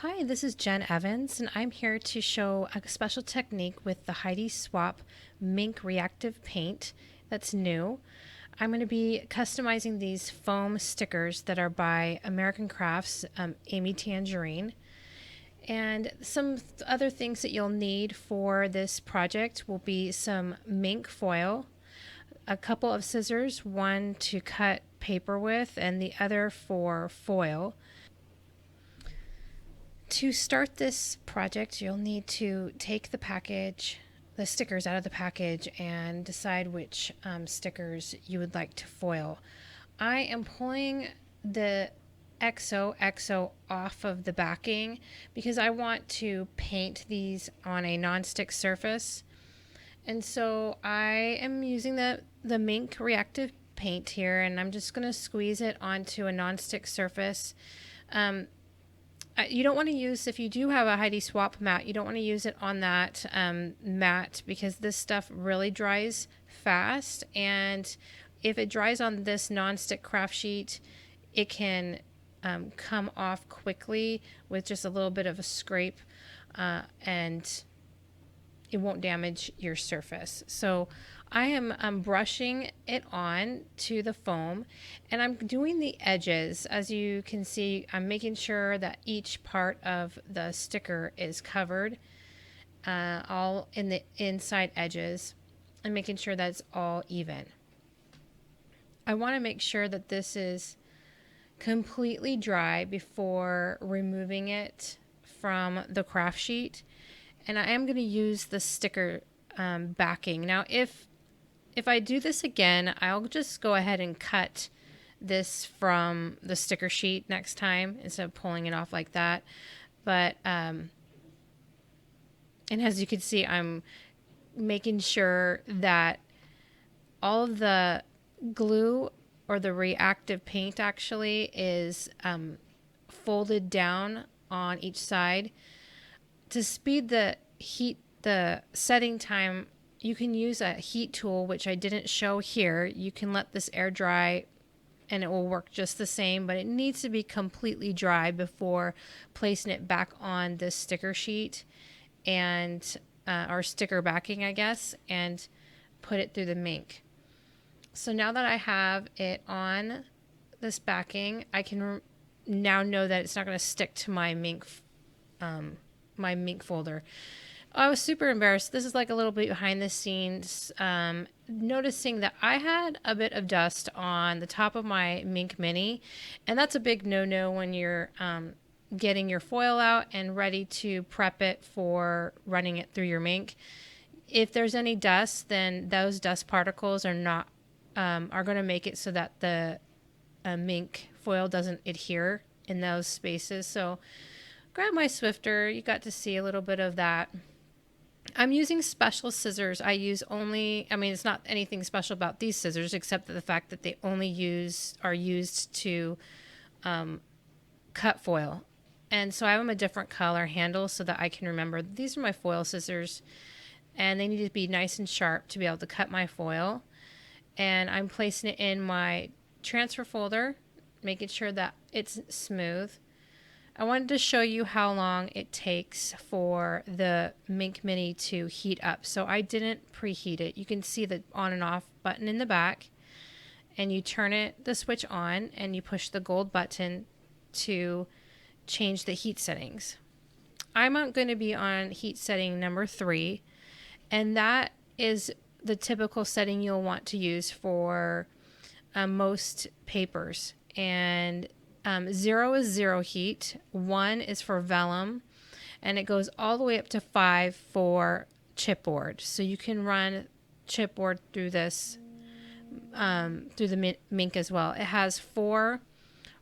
Hi, this is Jen Evans, and I'm here to show a special technique with the Heidi Swapp Minc Reactive Paint that's new. I'm going to be customizing these foam stickers that are by American Crafts, Amy Tangerine. And some other things that you'll need for this project will be some Minc foil, a couple of scissors, one to cut paper with and the other for foil. To start this project, you'll need to take the stickers out of the package, and decide which stickers you would like to foil. I am pulling the XOXO off of the backing because I want to paint these on a non-stick surface. And so I am using the Minc Reactive paint here, and I'm just going to squeeze it onto a non-stick surface. You don't want to use, if you do have a Heidi Swapp mat, you don't want to use it on that mat because this stuff really dries fast. And if it dries on this non-stick craft sheet, it can come off quickly with just a little bit of a scrape, and it won't damage your surface. So I am brushing it on to the foam, and I'm doing the edges. As you can see, I'm making sure that each part of the sticker is covered, all in the inside edges, and making sure that it's all even. I want to make sure that this is completely dry before removing it from the craft sheet. And I am going to use the sticker backing. Now, if I do this again, I'll just go ahead and cut this from the sticker sheet next time instead of pulling it off like that. But, and as you can see, I'm making sure that all of the glue, or the reactive paint actually, is folded down on each side. To speed the setting time, you can use a heat tool, which I didn't show here. You can let this air dry and it will work just the same, but it needs to be completely dry before placing it back on this sticker sheet and or sticker backing, I guess, and put it through the Minc. So now that I have it on this backing, I can now know that it's not going to stick to my Minc folder. I was super embarrassed. This is like a little bit behind the scenes, noticing that I had a bit of dust on the top of my Minc Mini, and that's a big no-no when you're getting your foil out and ready to prep it for running it through your Minc. If there's any dust, then those dust particles are going to make it so that the Minc foil doesn't adhere in those spaces. So grab my Swifter. You got to see a little bit of that. I'm using special scissors. It's not anything special about these scissors except the fact that they only are used to cut foil. And so I have them a different color handle so that I can remember these are my foil scissors, and they need to be nice and sharp to be able to cut my foil. And I'm placing it in my transfer folder, making sure that it's smooth. I wanted to show you how long it takes for the Minc Mini to heat up. So I didn't preheat it. You can see the on and off button in the back, and you turn the switch on, and you push the gold button to change the heat settings. I'm going to be on heat setting number 3, and that is the typical setting you'll want to use for most papers. And 0 is zero heat, 1 is for vellum, and it goes all the way up to 5 for chipboard. So you can run chipboard through this, through the Minc as well. It has 4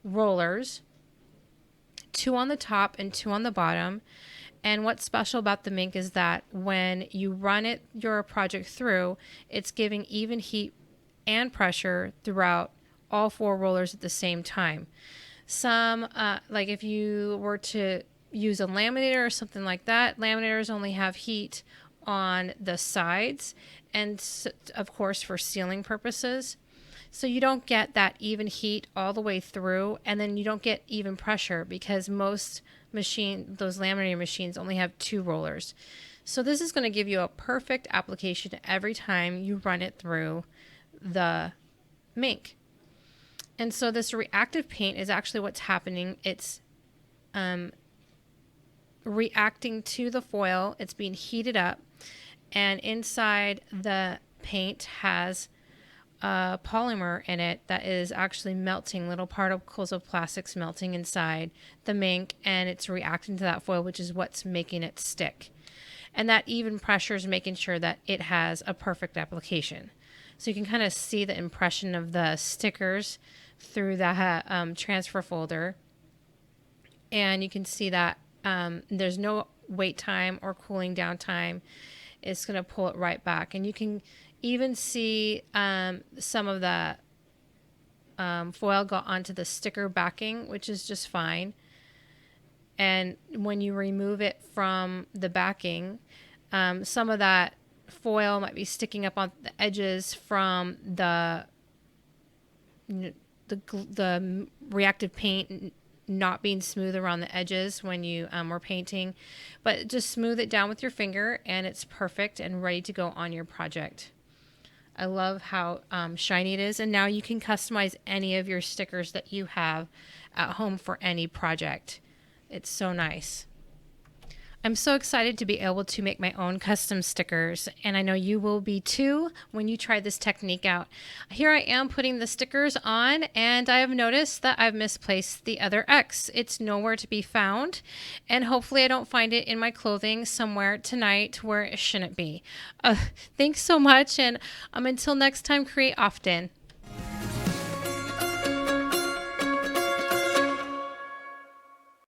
rollers, 2 on the top and 2 on the bottom. And what's special about the Minc is that when you run your project through, it's giving even heat and pressure throughout all 4 rollers at the same time. Some, like if you were to use a laminator or something like that, laminators only have heat on the sides, and of course for sealing purposes. So you don't get that even heat all the way through, and then you don't get even pressure because most those laminator machines only have 2 rollers. So this is going to give you a perfect application every time you run it through the Minc. And so this reactive paint is actually what's happening. It's reacting to the foil. It's being heated up, and inside the paint has a polymer in it that is actually melting, little particles of plastics melting inside the Minc, and it's reacting to that foil, which is what's making it stick. And that even pressure is making sure that it has a perfect application. So you can kind of see the impression of the stickers through the transfer folder. And you can see that there's no wait time or cooling down time. It's going to pull it right back. And you can even see some of the foil go onto the sticker backing, which is just fine. And when you remove it from the backing, some of that foil might be sticking up on the edges from the reactive paint not being smooth around the edges when you were painting. But just smooth it down with your finger and it's perfect and ready to go on your project. I love how shiny it is, and now you can customize any of your stickers that you have at home for any project. It's so nice. I'm so excited to be able to make my own custom stickers, and I know you will be too when you try this technique out. Here I am putting the stickers on, and I have noticed that I've misplaced the other X. It's nowhere to be found, and hopefully I don't find it in my clothing somewhere tonight where it shouldn't be. Thanks so much, and until next time, create often.